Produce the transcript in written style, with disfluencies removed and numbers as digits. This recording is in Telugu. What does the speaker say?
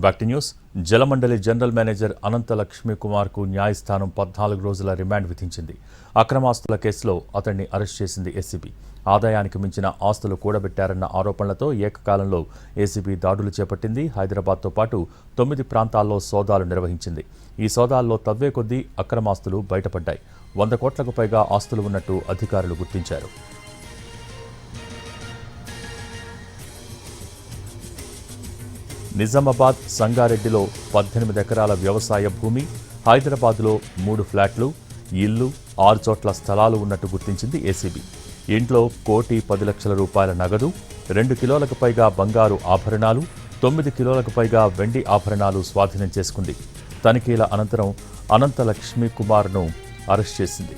Back to news. Jalamandali general manager Anantha Lakshmi కుమార్కు న్యాయస్థానం 14 రోజుల రిమాండ్ విధించింది. అక్రమాస్తుల కేసులో అతన్ని అరెస్ట్ చేసింది ఏసీబీ. ఆదాయానికి మించిన ఆస్తులు కూడబెట్టారన్న ఆరోపణలతో ఏకకాలంలో ఏసీబీ దాడులు చేపట్టింది. హైదరాబాద్తో పాటు 9 ప్రాంతాల్లో సోదాలు నిర్వహించింది. ఈ సోదాల్లో తవ్వే కొద్దీ అక్రమాస్తులు బయటపడ్డాయి. 100 కోట్లకు పైగా ఆస్తులు ఉన్నట్టు అధికారులు గుర్తించారు. నిజామాబాద్ సంగారెడ్డిలో 18 ఎకరాల వ్యవసాయ భూమి, హైదరాబాద్లో 3 ఫ్లాట్లు, ఇల్లు, 6 చోట్ల స్థలాలు ఉన్నట్టు గుర్తించింది ఏసీబీ. ఇంట్లో 1,10,00,000 రూపాయల నగదు, 2 కిలోలకు పైగా బంగారు ఆభరణాలు, 9 కిలోలకు పైగా వెండి ఆభరణాలు స్వాధీనం చేసుకుంది. తనిఖీల అనంతరం అనంత లక్ష్మీ కుమార్ను అరెస్ట్ చేసింది.